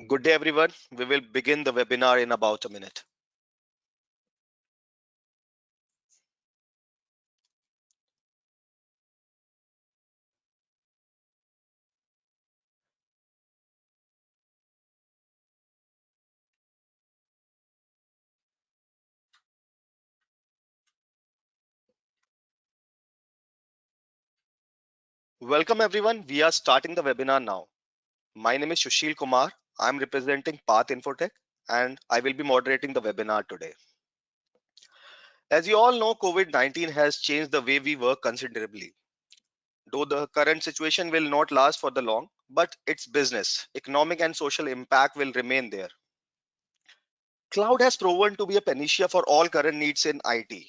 Good day, everyone. We will begin the webinar in about a minute. Welcome, everyone. We are starting the webinar now. My name is Sushil Kumar. I'm representing Path Infotech, and I will be moderating the webinar today. As you all know, COVID-19 has changed the way we work considerably. Though the current situation will not last for the long, but its business, economic, and social impact will remain there. Cloud has proven to be a panacea for all current needs in IT,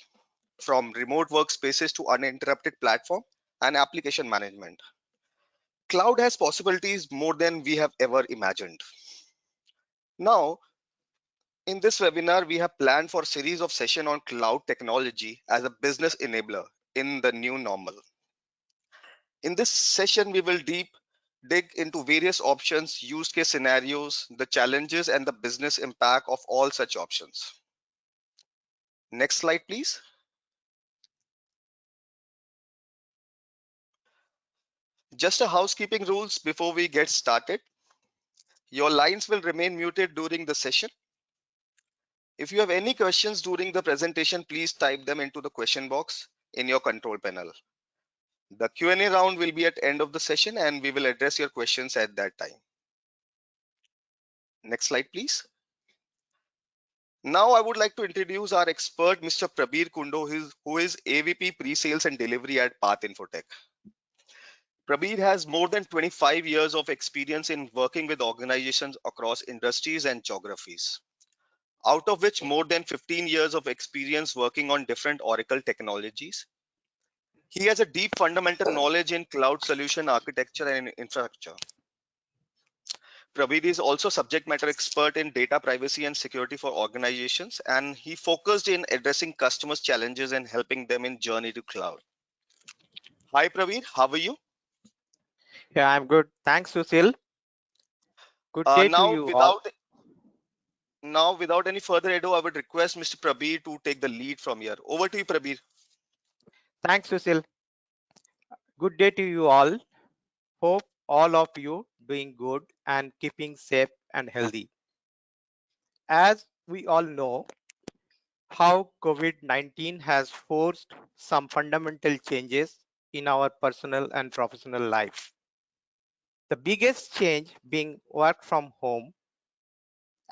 from remote workspaces to uninterrupted platform and application management. Cloud has possibilities more than we have ever imagined. Now, in this webinar, we have planned for a series of sessions on cloud technology as a business enabler in the new normal. In this session, we will dig into various options, use case scenarios, the challenges, and the business impact of all such options. Next slide, please. Just a housekeeping rules before we get started. Your lines will remain muted during the session. If you have any questions during the presentation, please type them into the question box in your control panel. The Q&A round will be at the end of the session and we will address your questions at that time. Next slide, please. Now I would like to introduce our expert, Mr. Prabir Kundo, who is AVP Pre-Sales and Delivery at Path Infotech. Prabir has more than 25 years of experience in working with organizations across industries and geographies, out of which more than 15 years of experience working on different Oracle technologies. He has a deep fundamental knowledge in cloud solution architecture and infrastructure. Praveer is also subject matter expert in data privacy and security for organizations, and he focused in addressing customers' challenges and helping them in journey to cloud. Hi Praveer, how are you? Yeah, I'm good. Thanks, Susil. Good day to Now, you all. without any further ado, I would request Mr. Praveer to take the lead from here. Over to you, Praveer. Thanks, Susil. Good day to you all. Hope all of you doing good and keeping safe and healthy. As we all know, how COVID-19 has forced some fundamental changes in our personal and professional life. The biggest change being work from home.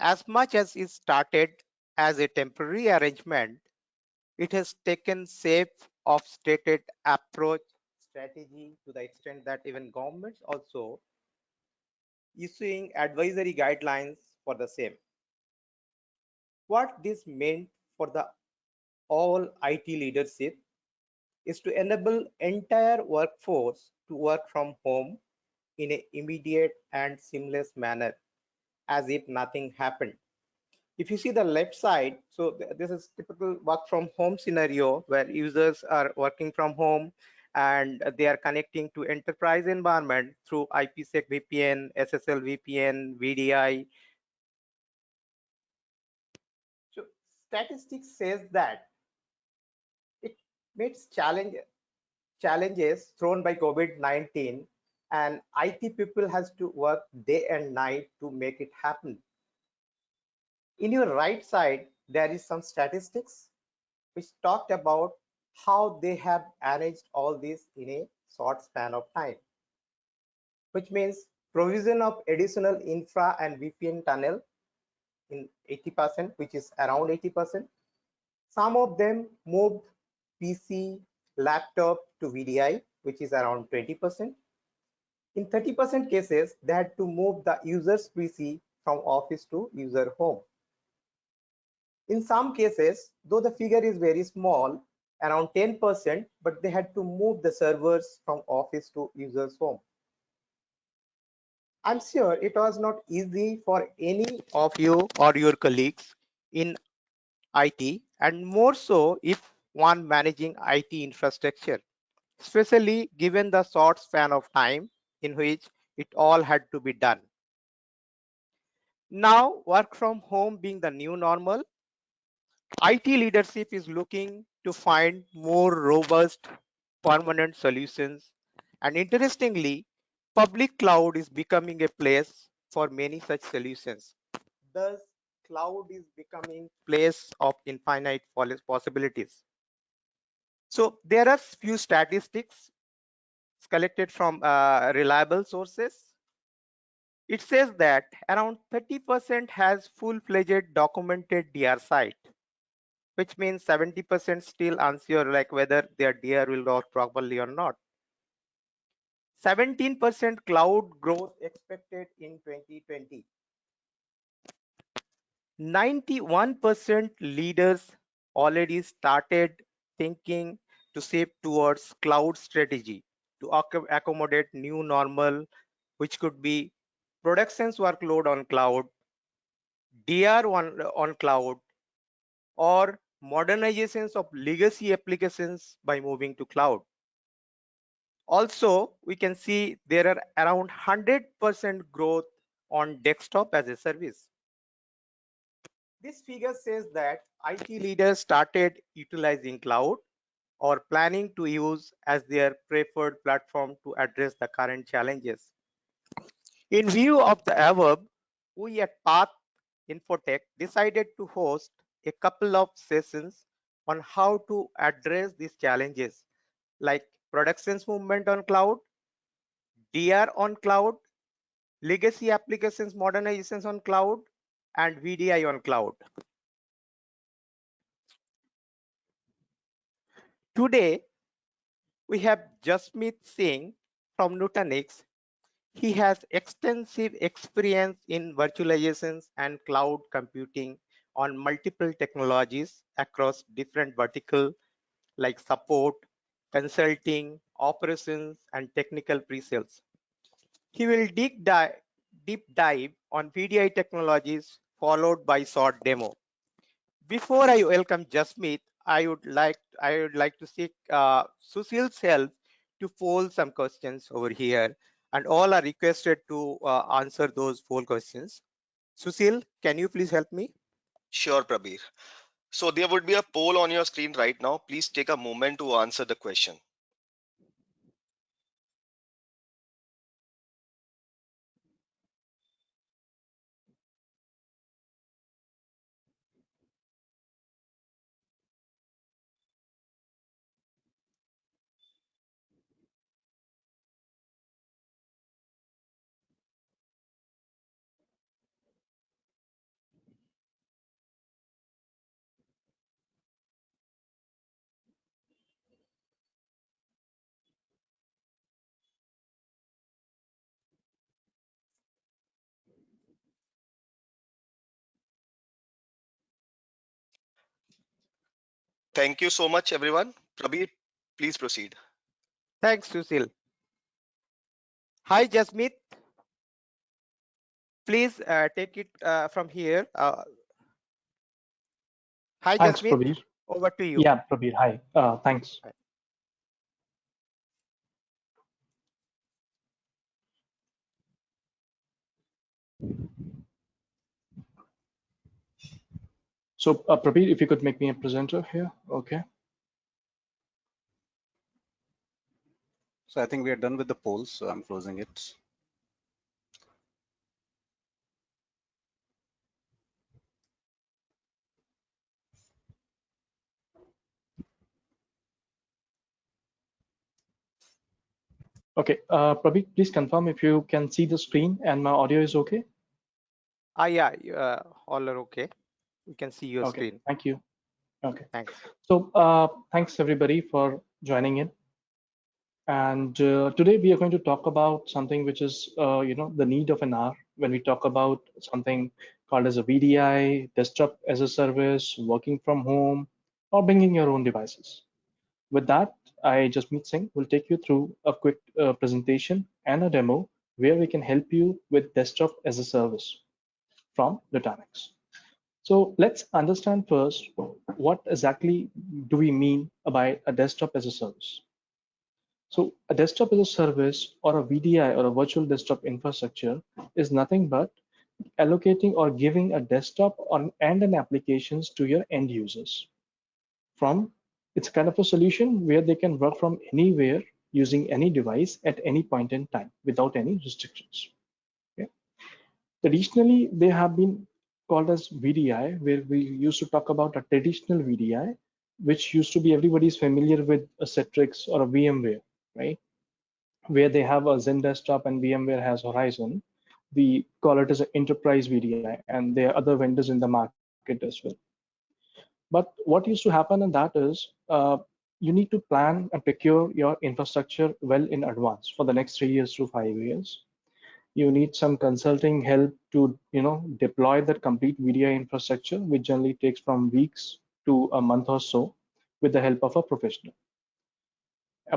As much as it started as a temporary arrangement, it has taken shape of stated approach strategy to the extent that even governments also issuing advisory guidelines for the same. What this meant for the all IT leadership is to enable entire workforce to work from home in an immediate and seamless manner as if nothing happened. If you see the left side, so this is typical work from home scenario where users are working from home and they are connecting to enterprise environment through IPsec VPN, SSL VPN, VDI. So statistics says that it meets challenges thrown by COVID-19 and IT people has to work day and night to make it happen. In your right side, there is some statistics which talked about how they have arranged all this in a short span of time, which means provision of additional infra and VPN tunnel in 80%, which is around 80%. Some of them moved PC, laptop to VDI, which is around 20%. In 30% cases, they had to move the user's PC from office to user home. In some cases, though the figure is very small, around 10%, but they had to move the servers from office to users home. I'm sure it was not easy for any of you or your colleagues in IT, and more so if one managing IT infrastructure, especially given the short span of time in which it all had to be done. Now, work from home being the new normal, IT leadership is looking to find more robust, permanent solutions. And interestingly, public cloud is becoming a place for many such solutions. Thus, cloud is becoming place of infinite possibilities. So there are few statistics collected from reliable sources. It says that around 30% has full-fledged documented DR site, which means 70% still unsure like whether their DR will work properly or not. 17% cloud growth expected in 2020. 91% leaders already started thinking to shape towards cloud strategy to accommodate new normal, which could be productions workload on cloud, DR on cloud, or modernizations of legacy applications by moving to cloud. Also, we can see there are around 100% growth on desktop as a service. This figure says that IT leaders started utilizing cloud or planning to use as their preferred platform to address the current challenges. In view of the above, we at Path Infotech decided to host a couple of sessions on how to address these challenges like productions movement on cloud, DR on cloud, legacy applications modernizations on cloud, and VDI on cloud. Today, we have Jasmeet Singh from Nutanix. He has extensive experience in virtualizations and cloud computing on multiple technologies across different verticals like support, consulting, operations, and technical pre-sales. He will deep dive on VDI technologies followed by short demo. Before I welcome Jasmeet, I would like to seek Sushil's help to poll some questions over here, and all are requested to answer those poll questions. Sushil, can you please help me? Sure, Prabir. So there would be a poll on your screen right now. Please take a moment to answer the question. Thank you so much, everyone. Prabir, please proceed. Thanks, Sushil. Hi, Jasmeet. Please take it from here. Hi, Thanks, Jasmeet. Prabir. Over to you. Yeah, Prabir. Hi. Thanks. So, Prabir, if you could make me a presenter here. Okay. So I think we are done with the polls, so I'm closing it. Okay. Prabir, please confirm if you can see the screen and my audio is okay. Yeah, all are okay. We can see your Okay. screen. Thank you. Okay. Thanks. So, thanks everybody for joining in. And today we are going to talk about something which is, the need of an hour when we talk about something called as a VDI, desktop as a service, working from home, or bringing your own devices. With that, I, Jasmeet Singh, will take you through a quick presentation and a demo where we can help you with desktop as a service from Nutanix. So let's understand first what exactly do we mean by a desktop as a service. So a desktop as a service or a VDI or a virtual desktop infrastructure is nothing but allocating or giving a desktop and an applications to your end users. From It's kind of a solution where they can work from anywhere using any device at any point in time without any restrictions. Okay. Traditionally, they have been called as VDI, where we used to talk about a traditional VDI, which used to be everybody's familiar with a Citrix or a VMware, right? Where they have a Zen desktop and VMware has Horizon. We call it as an enterprise VDI, and there are other vendors in the market as well. But what used to happen in that is you need to plan and procure your infrastructure well in advance for the next 3 years to 5 years. You need some consulting help to deploy that complete VDI infrastructure, which generally takes from weeks to a month or so, with the help of a professional.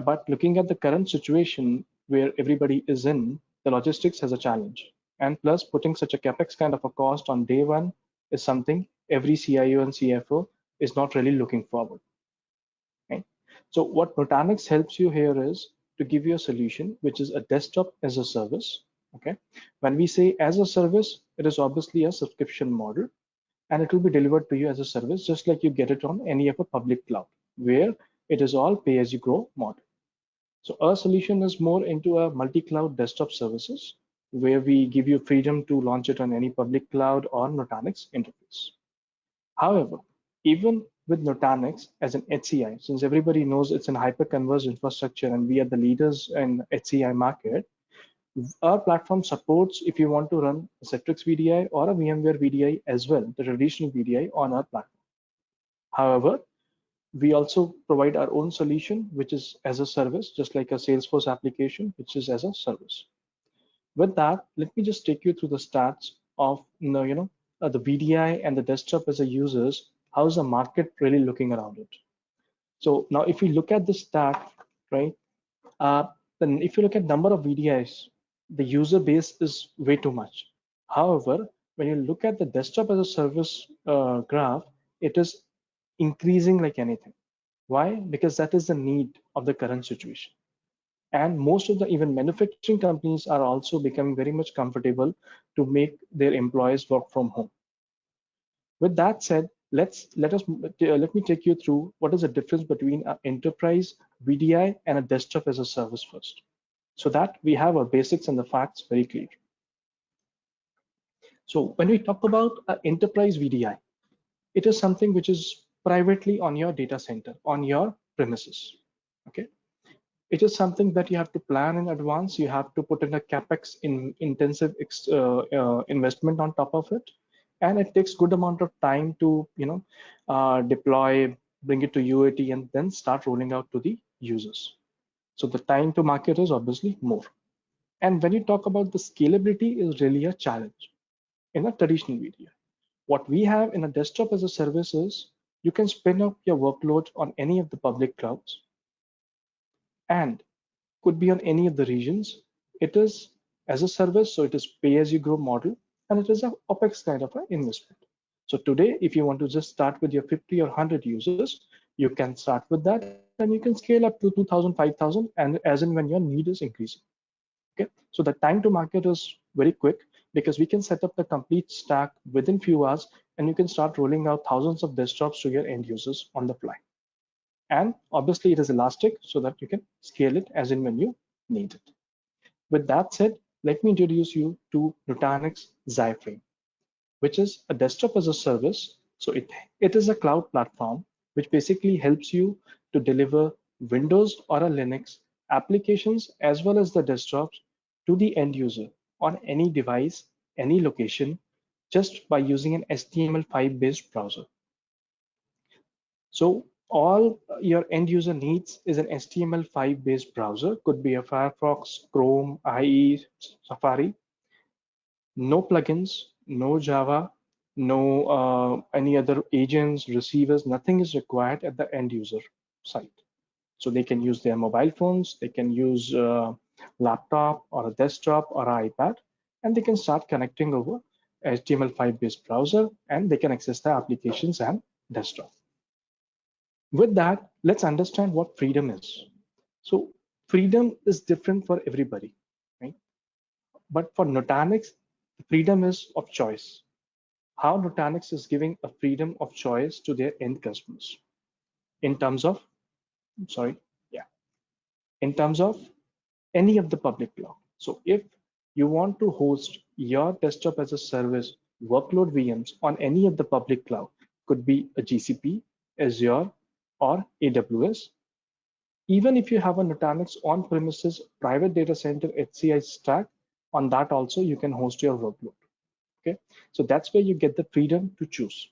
But looking at the current situation where everybody is in, the logistics has a challenge. And plus, putting such a capex kind of a cost on day one is something every CIO and CFO is not really looking forward. Right? So what Nutanix helps you here is to give you a solution which is a desktop as a service. Okay. When we say as a service, it is obviously a subscription model, and it will be delivered to you as a service, just like you get it on any of a public cloud, where it is all pay as you grow model. So our solution is more into a multi-cloud desktop services, where we give you freedom to launch it on any public cloud or Nutanix interface. However, even with Nutanix as an HCI, since everybody knows it's an hyper-converged infrastructure and we are the leaders in HCI market, our platform supports if you want to run a Citrix VDI or a VMware VDI as well, the traditional VDI on our platform. However, we also provide our own solution, which is as a service, just like a Salesforce application, which is as a service. With that, let me just take you through the stats of the VDI and the desktop as a users. How's the market really looking around it? So now, if we look at the stat, right, uh, then if you look at number of VDIs, the user base is way too much. However, when you look at the desktop as a service graph, it is increasing like anything. Why? Because that is the need of the current situation. And most of the even manufacturing companies are also becoming very much comfortable to make their employees work from home. With that said, let me take you through what is the difference between an enterprise VDI and a desktop as a service first, so that we have our basics and the facts very clear. So when we talk about an enterprise VDI, it is something which is privately on your data center, on your premises. Okay. It is something that you have to plan in advance. You have to put in a capex in intensive investment on top of it, and it takes good amount of time to deploy, bring it to UAT, and then start rolling out to the users. So the time to market is obviously more. And when you talk about the scalability, is really a challenge in a traditional VDI. What we have in a desktop as a service is you can spin up your workload on any of the public clouds, and could be on any of the regions. It is as a service, so it is pay as you grow model, and it is a OPEX kind of an investment. So today, if you want to just start with your 50 or 100 users, you can start with that and you can scale up to 2,000, 5,000, and as and when your need is increasing. Okay, so the time to market is very quick because we can set up the complete stack within few hours, and you can start rolling out thousands of desktops to your end users on the fly. And obviously it is elastic so that you can scale it as in when you need it. With that said, let me introduce you to Nutanix Xi, which is a desktop as a service. So it is a cloud platform which basically helps you to deliver Windows or a Linux applications as well as the desktops to the end user on any device, any location, just by using an HTML5 based browser. So all your end user needs is an HTML5 based browser, could be a Firefox, Chrome, IE, Safari. No plugins, no Java, no any other agents, receivers, nothing is required at the end user site. So they can use their mobile phones, they can use a laptop or a desktop or an iPad, and they can start connecting over HTML5 based browser, and they can access the applications and desktop. With that, let's understand what freedom is. So freedom is different for everybody, right? But for Nutanix, freedom is of choice. How Nutanix is giving a freedom of choice to their end customers in terms of, sorry, yeah, in terms of any of the public cloud. So if you want to host your desktop as a service workload VMs on any of the public cloud, could be a GCP, Azure, or AWS. Even if you have a Nutanix on-premises private data center HCI stack, on that also you can host your workload. Okay, so that's where you get the freedom to choose.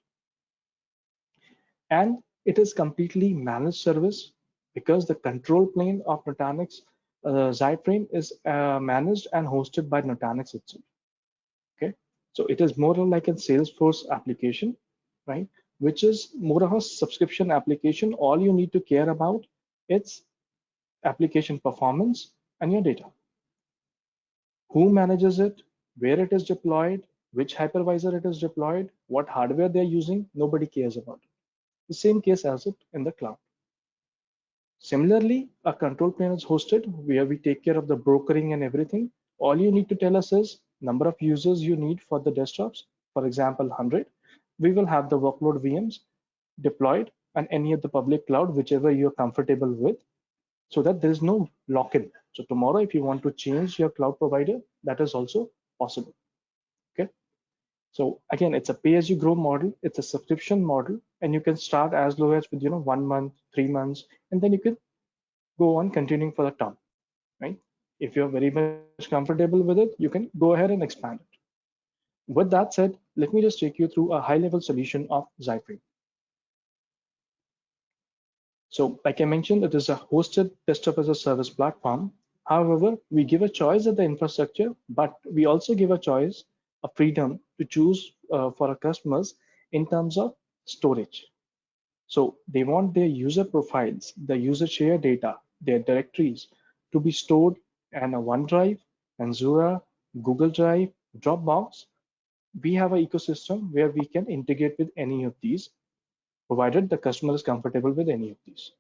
And it is completely managed service because the control plane of Nutanix Zyframe is managed and hosted by Nutanix itself. Okay, so it is more like a Salesforce application, right? Which is more of a subscription application. All you need to care about its application performance and your data. Who manages it, where it is deployed, which hypervisor it is deployed, what hardware they're using, nobody cares about it. The same case as it in the cloud. Similarly, a control plane is hosted where we take care of the brokering and everything. All you need to tell us is number of users you need for the desktops. For example, 100. We will have the workload VMs deployed on any of the public cloud, whichever you're comfortable with, so that there is no lock-in. So tomorrow, if you want to change your cloud provider, that is also possible. Okay. So again, it's a pay-as-you-grow model. It's a subscription model, and you can start as low as with 1 month, 3 months, and then you can go on continuing for the term, right? If you're very much comfortable with it, you can go ahead and expand it. With that said, let me just take you through a high-level solution of Zyframe. So like I mentioned, it is a hosted desktop as a service platform. However, we give a choice at the infrastructure, but we also give a choice, a freedom to choose for our customers in terms of storage. So they want their user profiles, the user share data, their directories to be stored in a OneDrive, Azure, Google Drive, Dropbox. We have an ecosystem where we can integrate with any of these, provided the customer is comfortable with any of these.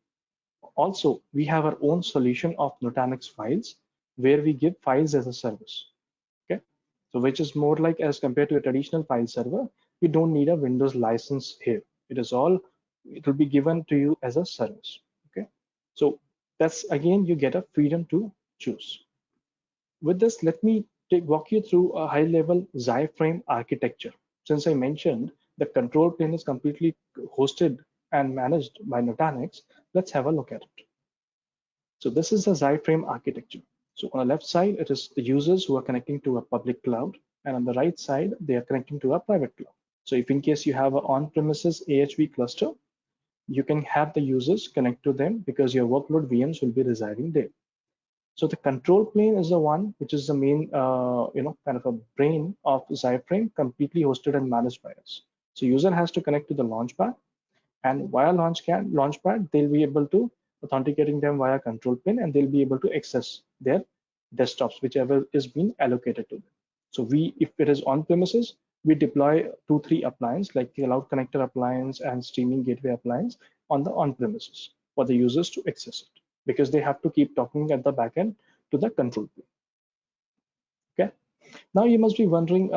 Also, we have our own solution of Nutanix files, where we give files as a service. Okay, so which is more like, as compared to a traditional file server, we don't need a Windows license here. It will be given to you as a service. Okay, so that's, again, you get a freedom to choose. With this, let me walk you through a high-level Zyframe architecture. Since I mentioned the control plane is completely hosted and managed by Nutanix, let's have a look at it. So this is the Zyframe architecture. So on the left side, it is the users who are connecting to a public cloud, and on the right side, they are connecting to a private cloud. So if in case you have an on-premises AHV cluster, you can have the users connect to them because your workload VMs will be residing there. So the control plane is the one which is the main, kind of a brain of Zyframe, completely hosted and managed by us. So user has to connect to the launchpad, and via launchpad, they'll be able to authenticating them via control plane, and they'll be able to access their desktops, whichever is being allocated to them. So if it is on premises, we deploy 2-3 appliances like cloud connector appliance and streaming gateway appliance on the on premises for the users to access it, because they have to keep talking at the backend to the control plane. Okay. Now you must be wondering,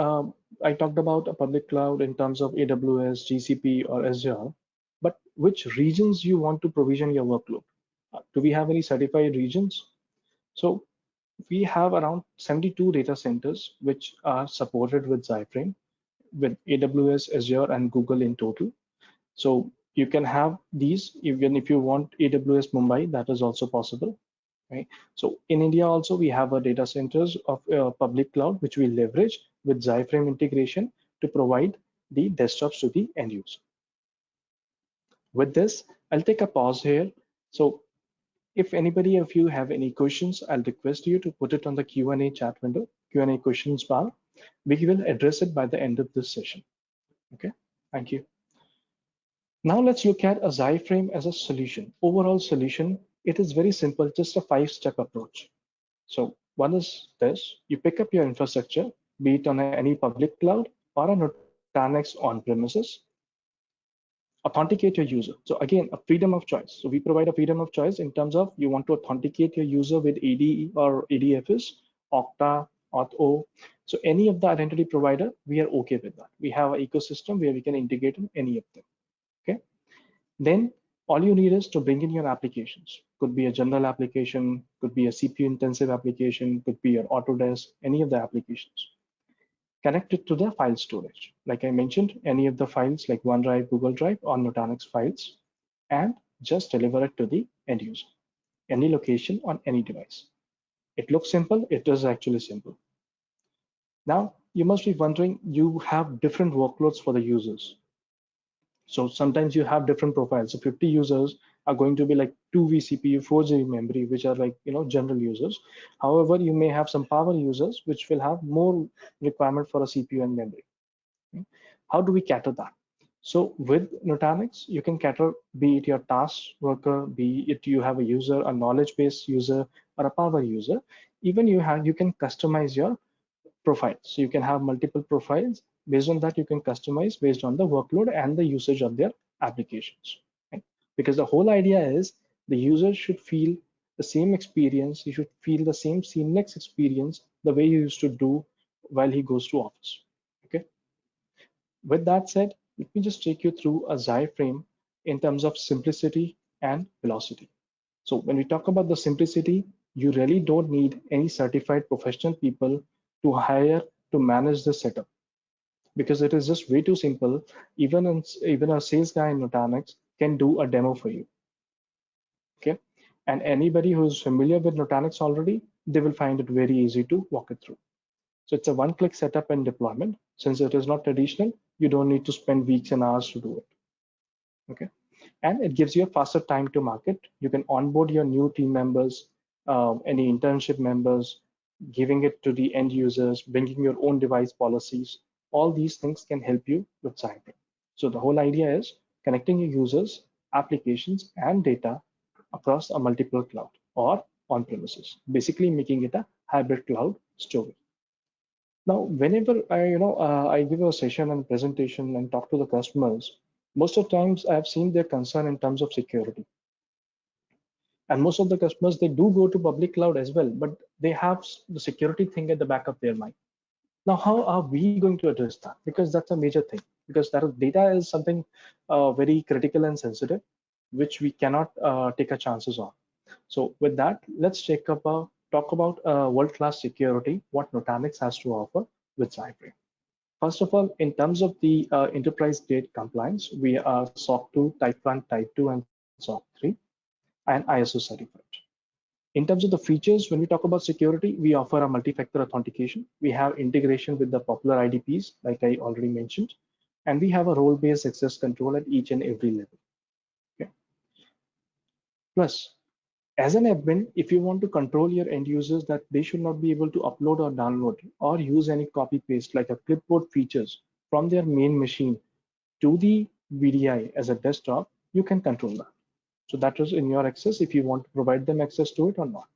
I talked about a public cloud in terms of AWS, GCP, or Azure, but which regions you want to provision your workload? Do we have any certified regions? So we have around 72 data centers which are supported with Zyframe, with AWS, Azure, and Google in total. So you can have these even if you want AWS Mumbai, that is also possible. Right? So in India also we have a data centers of public cloud which we leverage with Zyframe integration to provide the desktops to the end user. With this, I'll take a pause here. So if anybody of you have any questions, I'll request you to put it on the Q&A chat window, Q&A questions bar. We will address it by the end of this session. Okay, thank you. Now let's look at a Zyframe as a solution, overall solution. It is very simple, just a 5-step approach. So one is this: you pick up your infrastructure, be it on any public cloud or a Nutanix on-premises, authenticate your user. So again, a freedom of choice. So we provide a freedom of choice in terms of you want to authenticate your user with ADE or ADFS, Okta, Auth0, So any of the identity provider, we are okay with that. We have an ecosystem where we can integrate in any of them. Okay. Then all you need is to bring in your applications. Could be a general application, could be a CPU intensive application, could be your Autodesk, any of the applications. Connect it to the file storage. Like I mentioned, any of the files like OneDrive, Google Drive, or Nutanix files, and just deliver it to the end user, any location on any device. It looks simple, it is actually simple. Now, you must be wondering, you have different workloads for the users. So sometimes you have different profiles. So 50 users are going to be like 2 vCPU, 4 GB memory, which are like, general users. However, you may have some power users, which will have more requirement for a CPU and memory. Okay. How do we cater that? So with Nutanix, you can cater, be it your task worker, be it you have a user, a knowledge-based user, or a power user. Even you can customize your profiles. So you can have multiple profiles. Based on that, you can customize based on the workload and the usage of their applications. Right? Because the whole idea is the user should feel the same experience. He should feel the same seamless experience the way he used to do while he goes to office. Okay. With that said, let me just take you through a Xi in terms of simplicity and velocity. So when we talk about the simplicity, you really don't need any certified professional people to hire to manage the setup, because it is just way too simple. Even a sales guy in Nutanix can do a demo for you. Okay, and anybody who is familiar with Nutanix already, they will find it very easy to walk it through. So it's a one-click setup and deployment. Since it is not traditional, you don't need to spend weeks and hours to do it. Okay, and it gives you a faster time to market. You can onboard your new team members, any internship members, giving it to the end users, bringing your own device policies. All these things can help you with Cyber. So the whole idea is connecting your users, applications, and data across a multiple cloud or on premises, basically making it a hybrid cloud story. Now, whenever I give a session and presentation and talk to the customers, most of the times I have seen their concern in terms of security. And most of the customers, they do go to public cloud as well, but they have the security thing at the back of their mind. Now, how are we going to address that? Because that's a major thing, because that data is something very critical and sensitive, which we cannot take a chances on. So with that, let's talk about world-class security, what Nutanix has to offer with Cyber. First of all, in terms of the enterprise grade compliance, we are SOC 2, Type 1, Type 2, and SOC 3, and ISO certified. In terms of the features, when we talk about security, we offer a multi-factor authentication. We have integration with the popular IDPs, like I already mentioned, and we have a role-based access control at each and every level. Okay. Plus, as an admin, if you want to control your end users that they should not be able to upload or download or use any copy paste like a clipboard features from their main machine to the VDI as a desktop, you can control that. So that is in your access if you want to provide them access to it or not.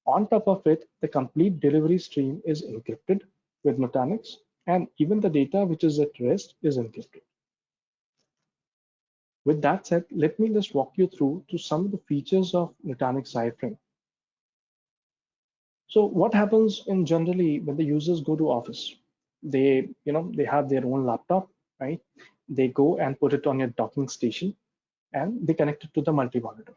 On top of it, the complete delivery stream is encrypted with Nutanix, and even the data which is at rest is encrypted. With that said, let me just walk you through to some of the features of Nutanix iframe. So what happens in generally when the users go to office? They have their own laptop, right? They go and put it on your docking station and they connect it to the multi-monitor.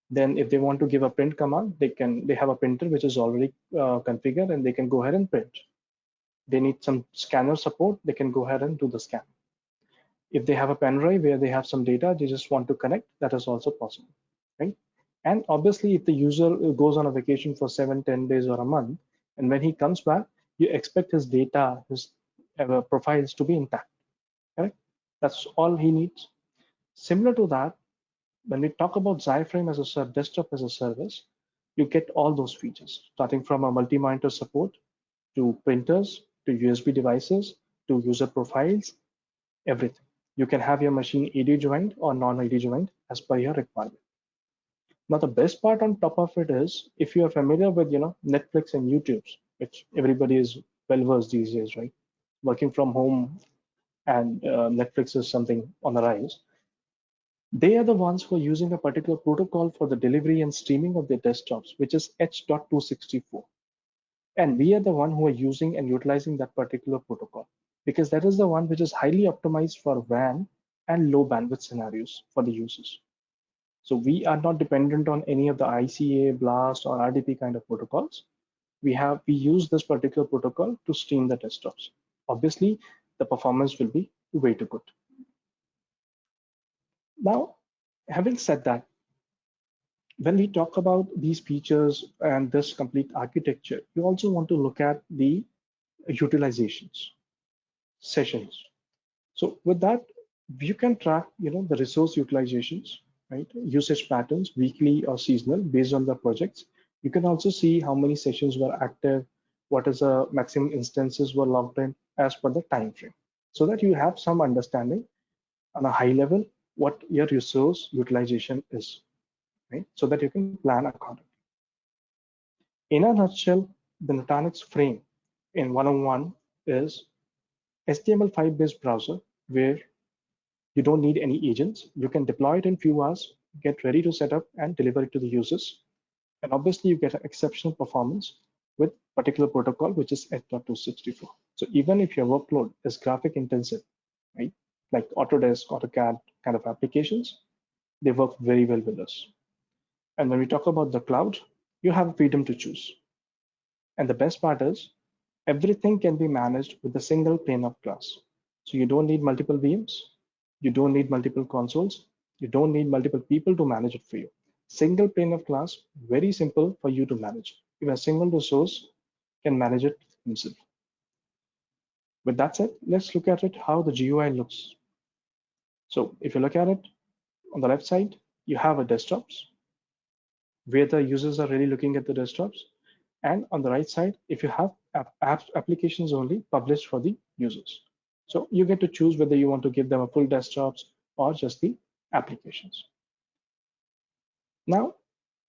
Then if they want to give a print command, they have a printer which is already configured and they can go ahead and print. They need some scanner support, they can go ahead and do the scan. If they have a pen drive where they have some data, they just want to connect, that is also possible, right? And obviously, if the user goes on a vacation for 7, 10 days or a month, and when he comes back, you expect his data, his profiles to be intact, right? That's all he needs. Similar to that, when we talk about Xi as a desktop as a service, you get all those features, starting from a multi-monitor support to printers, to USB devices, to user profiles, everything. You can have your machine AD joined or non-AD joined as per your requirement. Now, the best part on top of it is if you are familiar with Netflix and YouTube, which everybody is well versed these days, right? Working from home and Netflix is something on the rise. They are the ones who are using a particular protocol for the delivery and streaming of their desktops, which is H.264. And we are the one who are using and utilizing that particular protocol because that is the one which is highly optimized for WAN and low bandwidth scenarios for the users. So we are not dependent on any of the ICA, BLAST, or RDP kind of protocols. We use this particular protocol to stream the desktops. Obviously, the performance will be way too good. Now, having said that, when we talk about these features and this complete architecture, you also want to look at the utilizations, sessions. So with that, you can track, the resource utilizations, right? Usage patterns, weekly or seasonal, based on the projects. You can also see how many sessions were active, what is the maximum instances were logged in as per the time frame, so that you have some understanding on a high level what your resource utilization is, right? So that you can plan accordingly. In a nutshell, the Nutanix frame in 101 is HTML5 based browser where you don't need any agents. You can deploy it in few hours, get ready to set up and deliver it to the users. And obviously you get an exceptional performance with particular protocol, which is H.264. So even if your workload is graphic intensive, right, like Autodesk, AutoCAD kind of applications, they work very well with us. And when we talk about the cloud, you have freedom to choose. And the best part is everything can be managed with a single pane of glass. So you don't need multiple VMs, you don't need multiple consoles, you don't need multiple people to manage it for you. Single pane of glass, very simple for you to manage. Even a single resource can manage it himself. With that said, let's look at it how the GUI looks. So if you look at it on the left side, you have a desktops where the users are really looking at the desktops. And on the right side, if you have applications only published for the users. So you get to choose whether you want to give them a full desktops or just the applications. Now,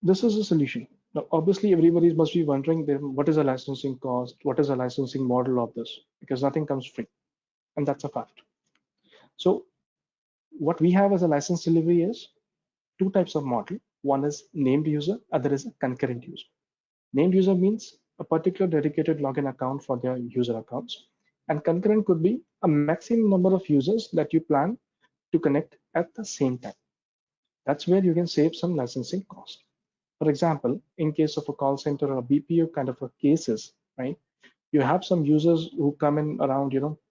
this is a solution. Now, obviously, everybody must be wondering what is a licensing cost? What is a licensing model of this? Because nothing comes free, and that's a fact. So what we have as a license delivery is two types of model. One is named user, other is a concurrent user. Named user means a particular dedicated login account for their user accounts. And concurrent could be a maximum number of users that you plan to connect at the same time. That's where you can save some licensing cost. For example, in case of a call center or a BPO kind of a cases, right? You have some users who come in around, in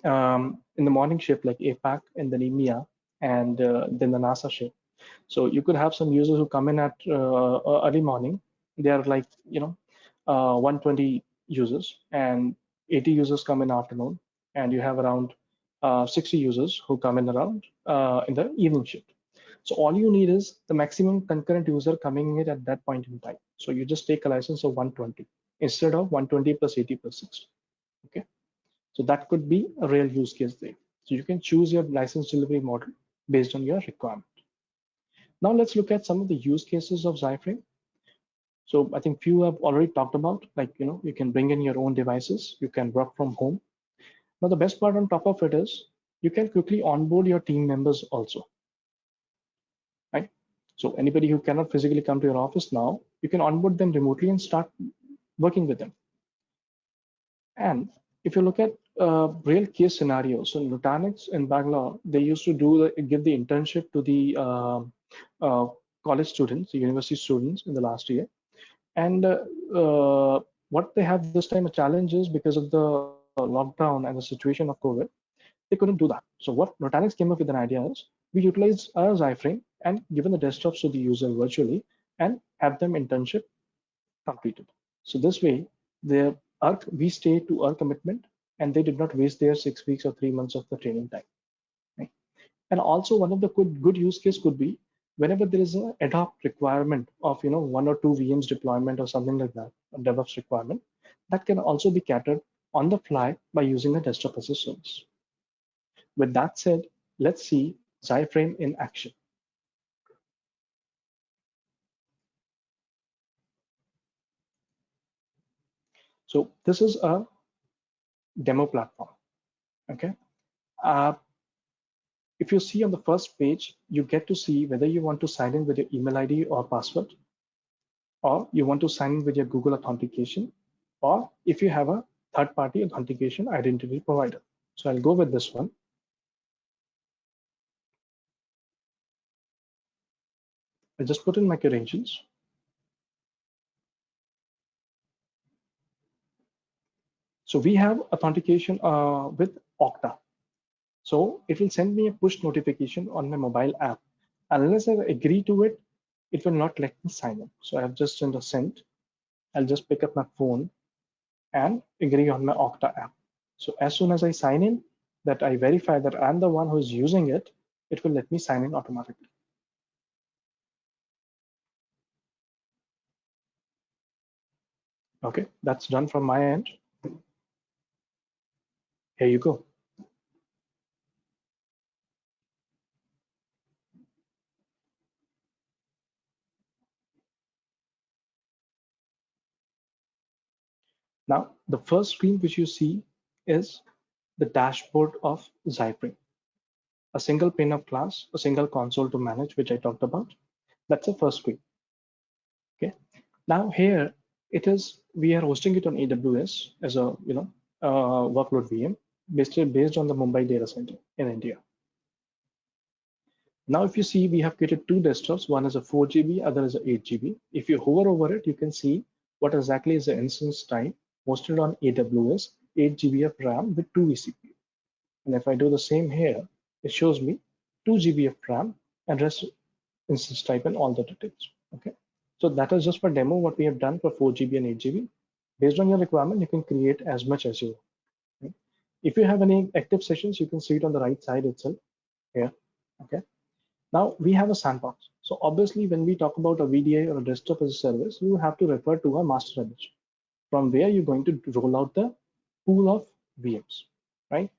the morning shift like APAC and then EMEA and then the NASA shift. So you could have some users who come in at early morning. They are like 120 users, and 80 users come in afternoon, and you have around 60 users who come in around in the evening shift. So all you need is the maximum concurrent user coming in at that point in time. So you just take a license of 120 instead of 120 plus 80 plus 60. Okay. So that could be a real use case there. So you can choose your license delivery model based on your requirement. Now let's look at some of the use cases of Zyframe. So I think few have already talked about, like, you can bring in your own devices, you can work from home. Now the best part on top of it is you can quickly onboard your team members also, right? So anybody who cannot physically come to your office now, you can onboard them remotely and start working with them. And if you look at real case scenarios, so Nutanix in Bangalore, they used to give the internship to the college students, the university students in the last year. And what they have this time a challenge is because of the lockdown and the situation of COVID, they couldn't do that. So what Nutanix came up with an idea is we utilize our Zyframe and given the desktops to the user virtually and have them internship completed. So this way, we stay to our commitment and they did not waste their 6 weeks or 3 months of the training time. Right? And also one of the good use case could be whenever there is an ad hoc requirement of 1 or 2 VMs deployment or something like that, a DevOps requirement, that can also be catered on the fly by using a desktop as a service. With that said, let's see Zyframe in action. So this is a demo platform. Okay. If you see on the first page, you get to see whether you want to sign in with your email ID or password, or you want to sign in with your Google authentication, or if you have a third-party authentication identity provider. So I'll go with this one. I just put in my credentials. So we have authentication with Okta. So it will send me a push notification on my mobile app. Unless I agree to it, it will not let me sign in. So I have just done a send. I'll just pick up my phone and agree on my Okta app. So as soon as I sign in, that I verify that I'm the one who is using it, it will let me sign in automatically. Okay, that's done from my end. Here you go. Now, the first screen which you see is the dashboard of Zypring. A single pane of glass, a single console to manage, which I talked about. That's the first screen. Okay. Now here it is. We are hosting it on AWS as a workload VM based on the Mumbai data center in India. Now, if you see, we have created two desktops. One is a 4 GB, other is a 8 GB. If you hover over it, you can see what exactly is the instance type hosted on AWS, 8 GB of RAM with 2 vCPU. And if I do the same here, it shows me 2 GB of RAM and rest instance type and all the details. Okay. So that is just for demo what we have done for 4 GB and 8 GB. Based on your requirement, you can create as much as you want. Okay. If you have any active sessions, you can see it on the right side itself here. Okay. Now we have a sandbox. So obviously, when we talk about a VDI or a desktop as a service, you have to refer to a master image. From where you're going to roll out the pool of VMs, right?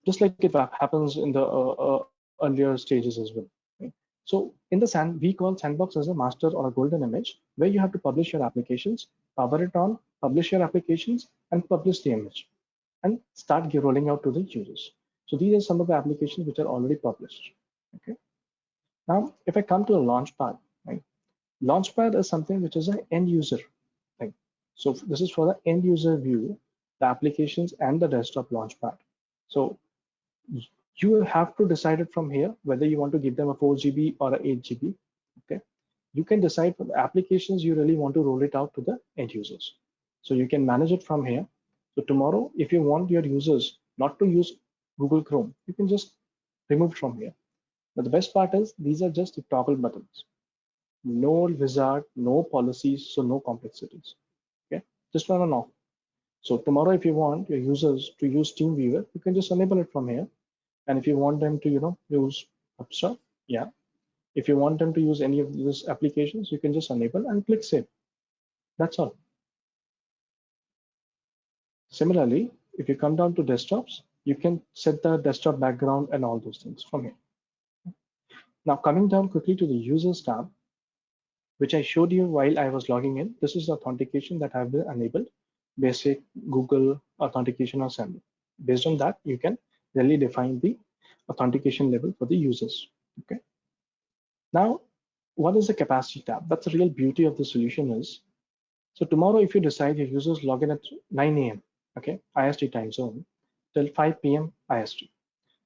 Just like it happens in the earlier stages as well. Right? So in the we call sandbox as a master or a golden image where you have to publish your applications, power it on, publish your applications, and publish the image, and start rolling out to the users. So these are some of the applications which are already published. Okay. Now, if I come to a launchpad, right? Launchpad is something which is an end user thing. So this is for the end user view, the applications and the desktop launchpad. So you have to decide it from here whether you want to give them a 4 GB or a 8 GB. Okay, you can decide for the applications you really want to roll it out to the end users. So you can manage it from here. So tomorrow, if you want your users not to use Google Chrome, you can just remove it from here. But the best part is these are just the toggle buttons. No wizard, no policies, so no complexities. Okay, just on and off. So tomorrow, if you want your users to use TeamViewer, you can just enable it from here. And if you want them to, use Upstart, yeah. If you want them to use any of these applications, you can just enable and click save. That's all. Similarly, if you come down to desktops, you can set the desktop background and all those things from here. Now coming down quickly to the users tab, which I showed you while I was logging in. This is the authentication that I've enabled, basic Google authentication or SAML. Based on that, you can really define the authentication level for the users. Okay. Now, what is the capacity tab? That's the real beauty of the solution is. So tomorrow, if you decide your users log in at 9 a.m., okay, IST time zone, till 5 p.m. IST.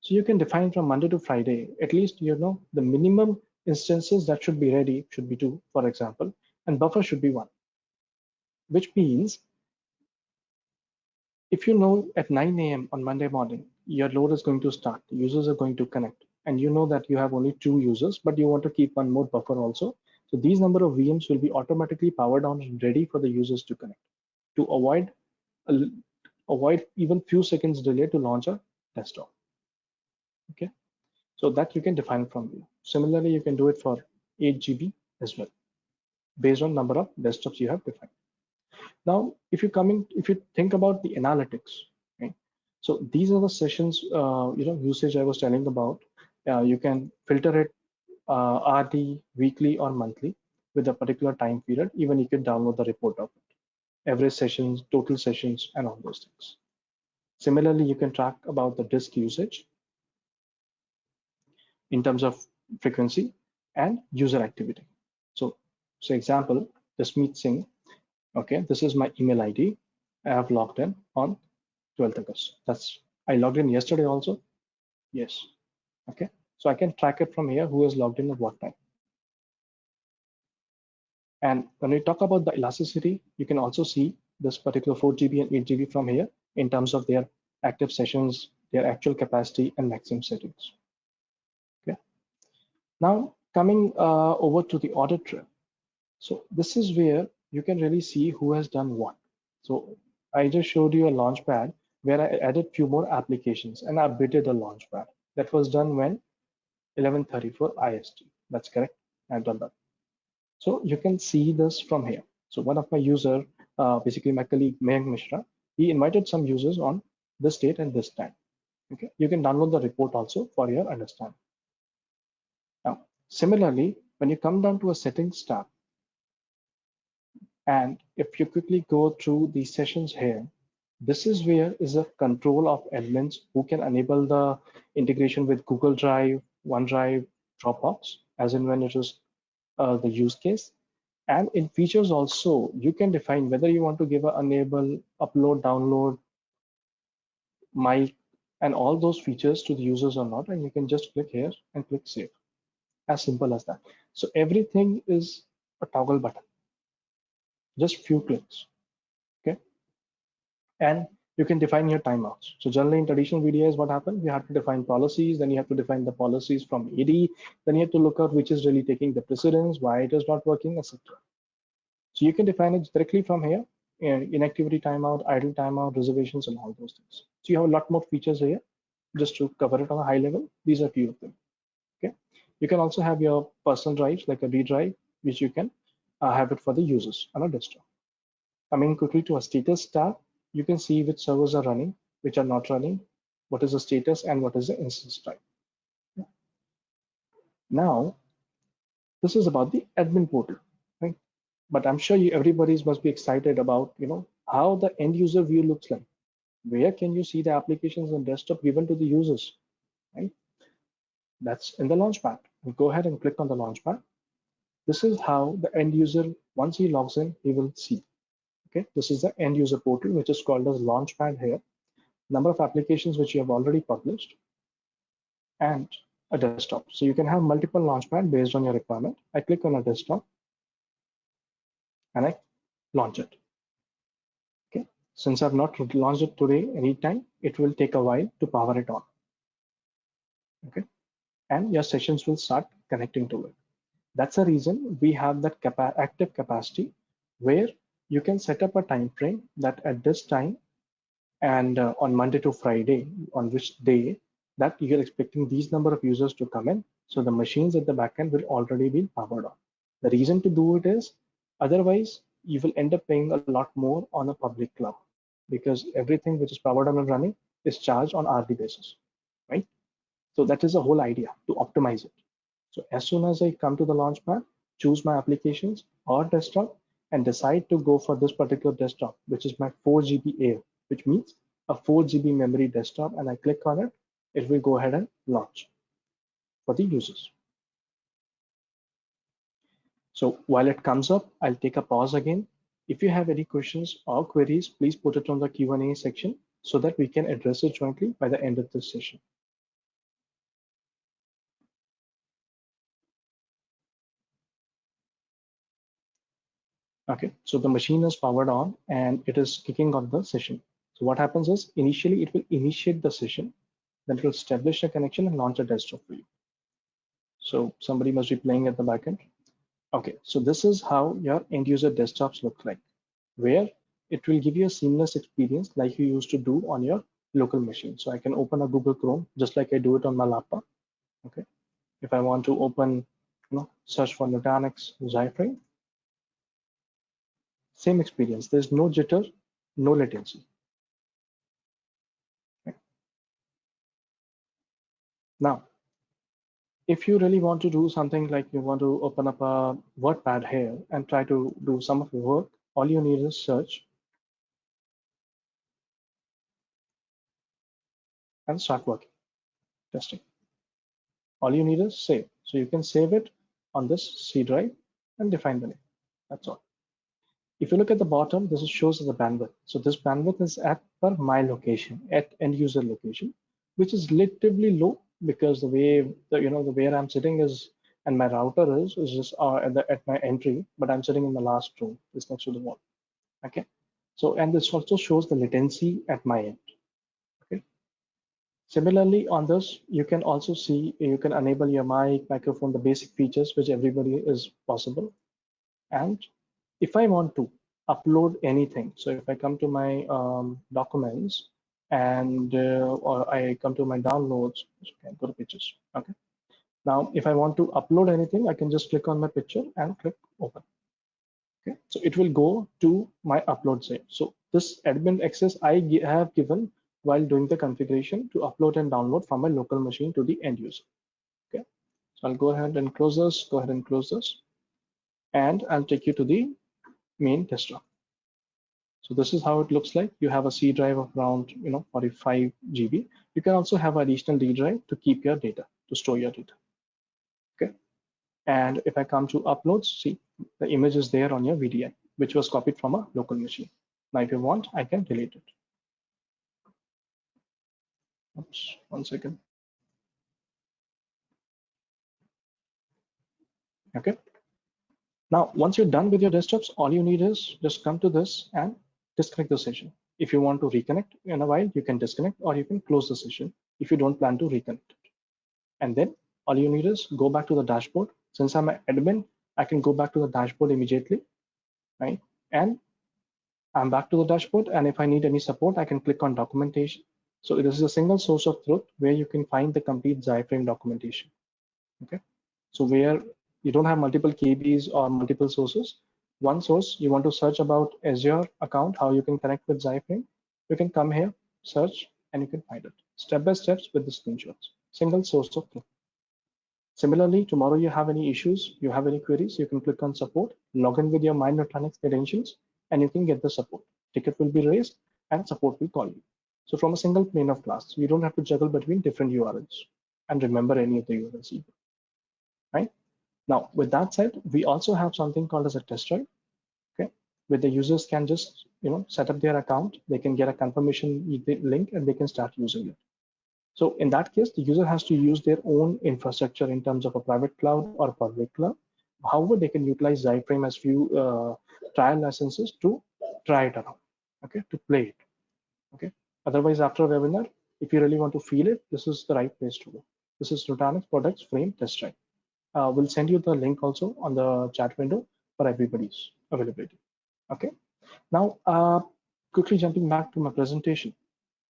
So you can define from Monday to Friday, at least, the minimum instances that should be ready should be 2, for example, and buffer should be 1, which means if you know at 9 a.m. on Monday morning, your load is going to start, the users are going to connect, and you know that you have only 2 users, but you want to keep one more buffer also. So these number of VMs will be automatically powered on and ready for the users to connect to avoid even few seconds delay to launch a desktop. Okay. So that you can define from here. Similarly, you can do it for 8 GB as well, based on number of desktops you have defined. Now, if you think about the analytics, okay? So these are the sessions, usage I was telling about. You can filter it hourly, weekly, or monthly with a particular time period. Even you can download the report of it, average sessions, total sessions, and all those things. Similarly, you can track about the disk usage in terms of frequency and user activity. So example, Jasmeet Singh, okay, this is my email ID. I have logged in on 12th August. I logged in yesterday also. Yes. Okay. So I can track it from here who has logged in at what time. And when we talk about the elasticity, you can also see this particular 4 GB and 8 GB from here in terms of their active sessions, their actual capacity and maximum settings. Okay. Now coming over to the audit trail. So this is where you can really see who has done what. So I just showed you a launchpad where I added few more applications and updated the launchpad. That was done when 11:34 IST. That's correct. I've done that. So you can see this from here. So one of my user, basically my colleague Mayank Mishra, he invited some users on this date and this time. Okay, you can download the report also for your understanding. Now, similarly, when you come down to a settings tab, and if you quickly go through the sessions here, this is where is a control of admins who can enable the integration with Google Drive, OneDrive, Dropbox, as in when it is the use case. And in features also, you can define whether you want to give a enable, upload, download, mic, and all those features to the users or not. And you can just click here and click save. As simple as that. So everything is a toggle button, just few clicks. Okay. And you can define your timeouts. So generally in traditional VDIs, what happens? You have to define policies, then you have to define the policies from AD, then you have to look out which is really taking the precedence, why it is not working, etc. So you can define it directly from here, inactivity timeout, idle timeout, reservations, and all those things. So you have a lot more features here. Just to cover it on a high level, these are few of them. Okay. You can also have your personal drives like a D drive, which you can have it for the users on a desktop. Coming quickly to a status tab, you can see which servers are running, which are not running, what is the status, and what is the instance type. Now, this is about the admin portal, right? But I'm sure everybody must be excited about, how the end user view looks like. Where can you see the applications on desktop given to the users, right? That's in the launchpad. You go ahead and click on the launchpad. This is how the end user, once he logs in, he will see. Okay, this is the end user portal, which is called as launchpad here. Number of applications which you have already published, and a desktop. So you can have multiple launchpad based on your requirement. I click on a desktop and I launch it. Okay, since I've not launched it today anytime, it will take a while to power it on. Okay, and your sessions will start connecting to it. That's the reason we have that active capacity where you can set up a time frame that at this time and on Monday to Friday, on which day that you're expecting these number of users to come in. So the machines at the backend will already be powered on. The reason to do it is otherwise you will end up paying a lot more on a public cloud because everything which is powered on and running is charged on hourly basis, right? So that is the whole idea to optimize it. So as soon as I come to the launchpad, choose my applications or desktop and decide to go for this particular desktop, which is my 4 GB Air, which means a 4 GB memory desktop, and I click on it, it will go ahead and launch for the users. So while it comes up, I'll take a pause again. If you have any questions or queries, please put it on the Q&A section so that we can address it jointly by the end of this session. Okay, so the machine is powered on and it is kicking off the session. So what happens is initially it will initiate the session, then it will establish a connection and launch a desktop for you. So somebody must be playing at the backend. Okay, so this is how your end user desktops look like, where it will give you a seamless experience like you used to do on your local machine. So I can open a Google Chrome just like I do it on my laptop. Okay, if I want to open, search for Nutanix Zyframe, same experience. There's no jitter, no latency. Okay. Now, if you really want to do something like you want to open up a WordPad here and try to do some of your work, all you need is search and start working, testing. All you need is save. So you can save it on this C drive and define the name. That's all. If you look at the bottom, this shows the bandwidth. So this bandwidth is at per my location, at end user location, which is relatively low because the way the where I'm sitting is and my router is just at my entry, but I'm sitting in the last room, it's next to the wall. Okay, so and this also shows the latency at my end. Okay. Similarly, on this, you can also see you can enable your mic, microphone, the basic features which everybody is possible. And if I want to upload anything, so if I come to my documents and or I come to my downloads, so I can go to pictures. Okay. Now, if I want to upload anything, I can just click on my picture and click open. Okay. So it will go to my upload site. So this admin access I have given while doing the configuration to upload and download from my local machine to the end user. Okay. So I'll go ahead and close this. Go ahead and close this, and I'll take you to the main desktop. So this is how it looks like. You have a C drive of around 45 GB. You can also have additional D drive to keep your data, to store your data. Okay. And if I come to uploads, see the image is there on your VDI, which was copied from a local machine. Now, if you want, I can delete it. Oops, 1 second. Okay. Now, once you're done with your desktops, all you need is just come to this and disconnect the session. If you want to reconnect in a while, you can disconnect, or you can close the session if you don't plan to reconnect it. And then all you need is go back to the dashboard. Since I'm an admin, I can go back to the dashboard immediately, right? And I'm back to the dashboard. And if I need any support, I can click on documentation. So this is a single source of truth where you can find the complete Xyframe documentation. Okay. So where you don't have multiple KBs or multiple sources, one source you want to search about Azure account, how you can connect with Xyframe, you can come here, search, and you can find it step by steps with the screenshots. Single source of truth. Similarly, tomorrow you have any issues, you have any queries, you can click on support, log in with your My Nutanix credentials, and you can get the support. Ticket will be raised and support will call you. So from a single pane of glass, you don't have to juggle between different URLs and remember any of the URLs either, right? Now, with that said, we also have something called as a test drive, okay, where the users can just set up their account, they can get a confirmation link, and they can start using it. So in that case, the user has to use their own infrastructure in terms of a private cloud or a public cloud. However, they can utilize Xyframe as few trial licenses to try it around, okay, to play it, okay. Otherwise, after a webinar, if you really want to feel it, this is the right place to go. This is Nutanix Products Frame Test Drive. We'll send you the link also on the chat window for everybody's availability, okay. Now, quickly jumping back to my presentation.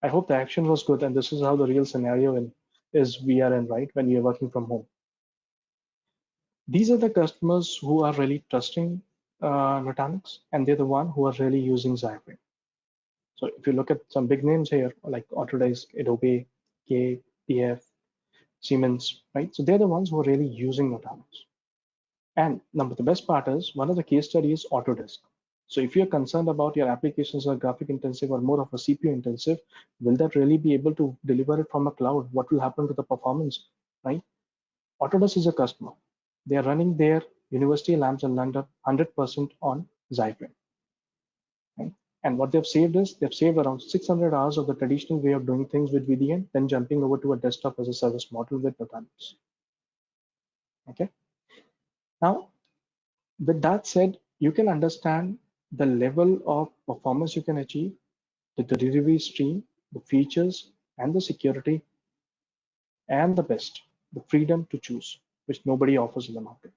I hope the action was good, and this is how the real scenario is we are in, right, when we are working from home. These are the customers who are really trusting Nutanix, and they're the one who are really using Xyframe. So if you look at some big names here, like Autodesk, Adobe, KPF, Siemens, right? So they're the ones who are really using Nutanix. And number, the best part is one of the case studies, Autodesk. So if you're concerned about your applications are graphic intensive or more of a CPU intensive, will that really be able to deliver it from a cloud? What will happen to the performance, right? Autodesk is a customer. They are running their university labs in London 100% on Xyframe. Right? And what they've saved is they've saved around 600 hours of the traditional way of doing things with VDN, then jumping over to a desktop as a service model with Nutanix. Okay. Now, with that said, you can understand the level of performance you can achieve, the delivery stream, the features, and the security, and the best, the freedom to choose, which nobody offers in the market.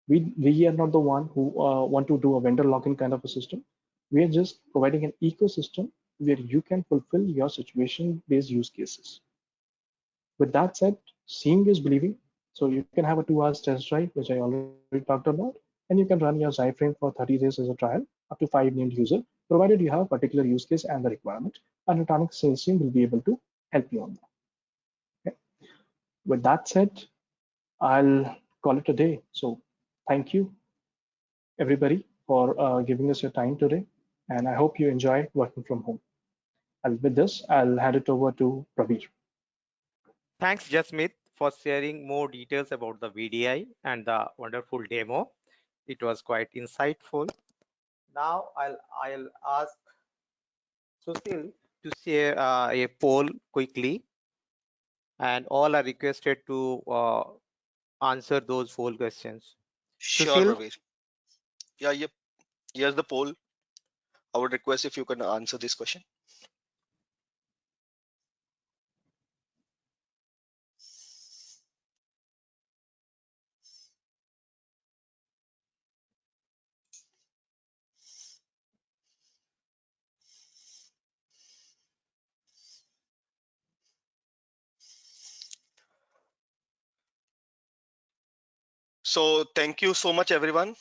We are not the one who want to do a vendor lock-in kind of a system. We are just providing an ecosystem where you can fulfill your situation-based use cases. With that said, seeing is believing. So you can have a 2 hours test drive, which I already talked about, and you can run your Xyframe for 30 days as a trial, up to 5 named user, provided you have a particular use case and the requirement, and Nutanix sales team will be able to help you on that. Okay. With that said, I'll call it a day. So thank you, everybody, for giving us your time today, and I hope you enjoy working from home. And with this, I'll hand it over to Prabir. Thanks, Jasmeet, for sharing more details about the VDI and the wonderful demo. It was quite insightful. Now I'll ask Susil to share a poll quickly, and all are requested to answer those poll questions. Sure, Susil, Praveen. Yeah, yep. Here's the poll. I would request if you can answer this question. So thank you so much, everyone.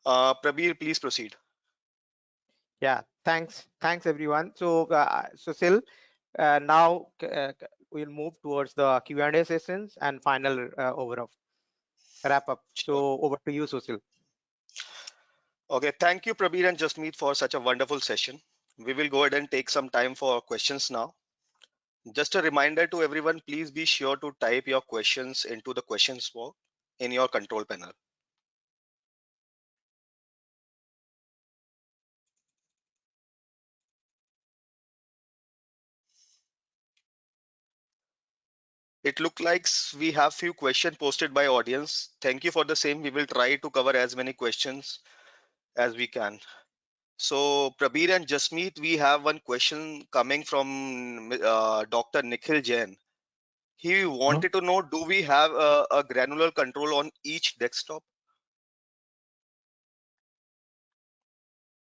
Prabir, please proceed. yeah, thanks everyone. So Susil, now we'll move towards the Q&A sessions and final overall wrap up. Sure. So over to you, Susil. Okay, thank you, Prabir and Jasmeet, for such a wonderful session. We will go ahead and take some time for questions now. Just a reminder to everyone, please be sure to type your questions into the questions box in your control panel. It looked like we have few questions posted by audience. Thank you for the same. We will try to cover as many questions as we can. So, Prabir and Jasmeet, we have one question coming from Dr. Nikhil Jain. He Mhm. wanted to know, do we have a granular control on each desktop?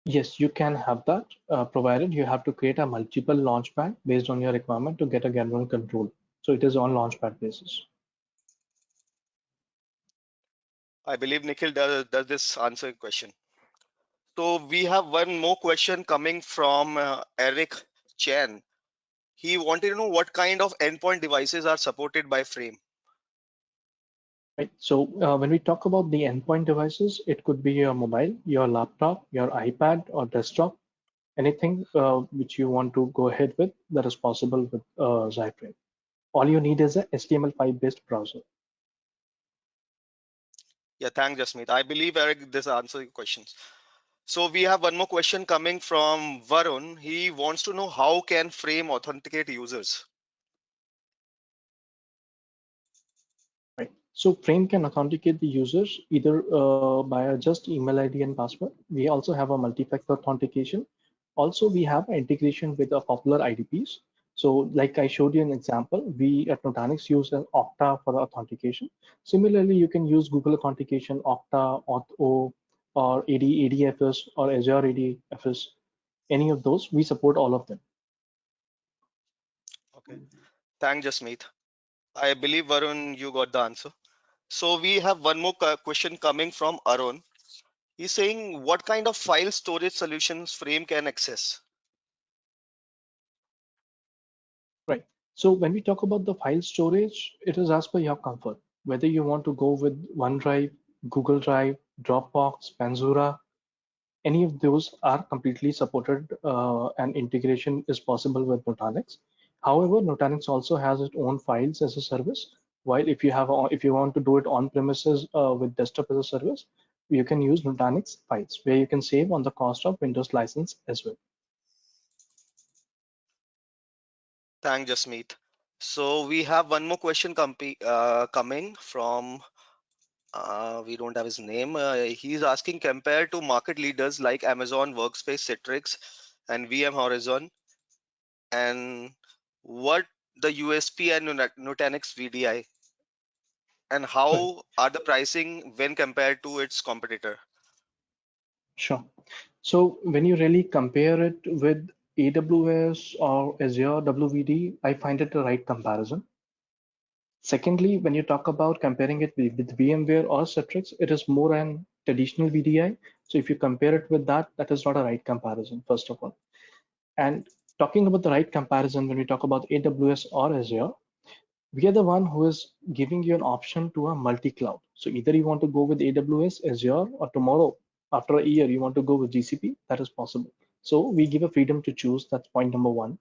Yes, you can have that, provided you have to create a multiple launchpad based on your requirement to get a general control. So it is on launchpad basis. I believe Nikhil does this answer your question. So we have one more question coming from Eric Chen. He wanted to know what kind of endpoint devices are supported by Frame. Right. So when we talk about the endpoint devices, it could be your mobile, your laptop, your iPad or desktop, anything which you want to go ahead with that is possible with Zyframe. All you need is a HTML5 based browser. Yeah, thanks, Jasmeet. I believe Eric this answers your questions. So we have one more question coming from Varun. He wants to know how can Frame authenticate users. Right. So Frame can authenticate the users either by a just email ID and password. We also have a multi-factor authentication. Also, we have an integration with a popular IDPs. So like I showed you an example, we at Nutanix use an Okta for the authentication. Similarly, you can use Google Authentication, Okta, Auth0, or ADFS or Azure ADFS, any of those. We support all of them. Okay, thanks, Jasmeet. I believe Varun, you got the answer. So we have one more question coming from Arun. He's saying what kind of file storage solutions Frame can access. Right. So when we talk about the file storage, it is as per your comfort. Whether you want to go with OneDrive, Google Drive, Dropbox, Panzura, any of those are completely supported and integration is possible with Nutanix. However, Nutanix also has its own files as a service. While if you want to do it on premises with desktop as a service, you can use Nutanix files where you can save on the cost of Windows license as well. Thanks, Jasmeet. So we have one more question coming from we don't have his name. He's asking compared to market leaders like Amazon Workspace, Citrix, and VM Horizon, and what the USP and Nutanix VDI, and Right. how are the pricing when compared to its competitor? Sure. So when you really compare it with AWS or Azure WVD, I find it the right comparison. Secondly, when you talk about comparing it with VMware or Citrix, it is more an traditional VDI. So if you compare it with that, that is not a right comparison, first of all. And talking about the right comparison, when we talk about AWS or Azure, we are the one who is giving you an option to a multi-cloud. So either you want to go with AWS, Azure, or tomorrow, after a year, you want to go with GCP, that is possible. So we give a freedom to choose. That's point number one.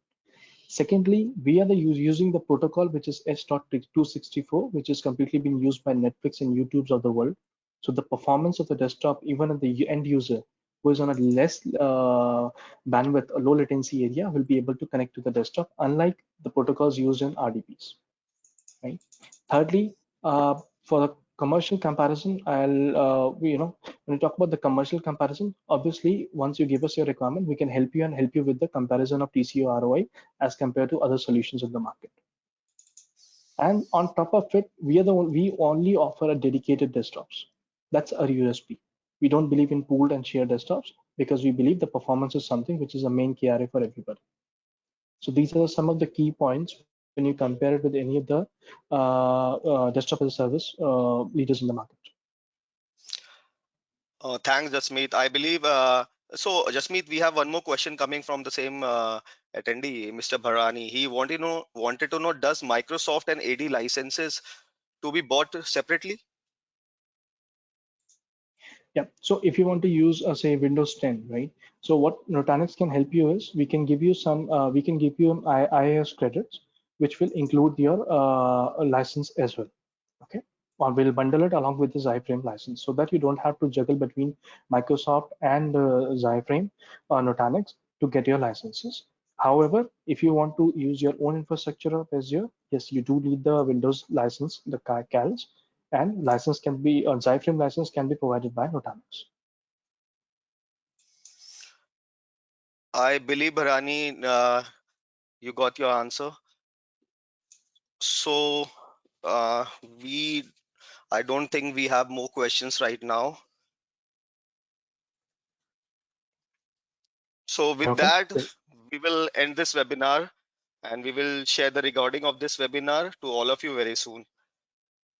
Secondly, we are using the protocol which is H.264, which is completely being used by Netflix and YouTube's of the world. So the performance of the desktop, even at the end user, who is on a less bandwidth, a low latency area, will be able to connect to the desktop, unlike the protocols used in RDPs, right? Thirdly, for the commercial comparison, when we talk about the commercial comparison, obviously, once you give us your requirement, we can help you and help you with the comparison of TCO ROI as compared to other solutions in the market. And on top of it, we only offer a dedicated desktops. That's our USP. We don't believe in pooled and shared desktops because we believe the performance is something which is a main KRA for everybody. So these are some of the key points when you compare it with any of the desktop as a service leaders in the market. Thanks, Jasmeet. I believe so. Jasmeet, we have one more question coming from the same attendee, Mr. Bharani. He wanted to know, does Microsoft and AD licenses to be bought separately? Yeah. So if you want to use, say, Windows 10, right? So what Nutanix can help you is we can give you we can give you IIS credits, which will include your license as well. Okay. Or we'll bundle it along with the Zyframe license so that you don't have to juggle between Microsoft and Zyframe or Nutanix to get your licenses. However, if you want to use your own infrastructure of Azure, yes, you do need the Windows license, the CALs, and license can be Zyframe license can be provided by Nutanix. I believe, Bharani, you got your answer. So uh, we, I don't think we have more questions right now. So with Okay. that, we will end this webinar and we will share the recording of this webinar to all of you very soon.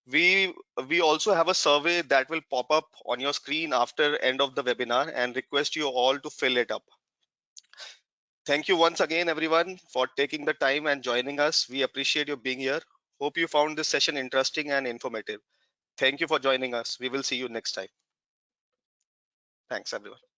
We also have a survey that will pop up on your screen after end of the webinar and request you all to fill it up. Thank you once again, everyone, for taking the time and joining us. We appreciate you being here. Hope you found this session interesting and informative. Thank you for joining us. We will see you next time. Thanks, everyone.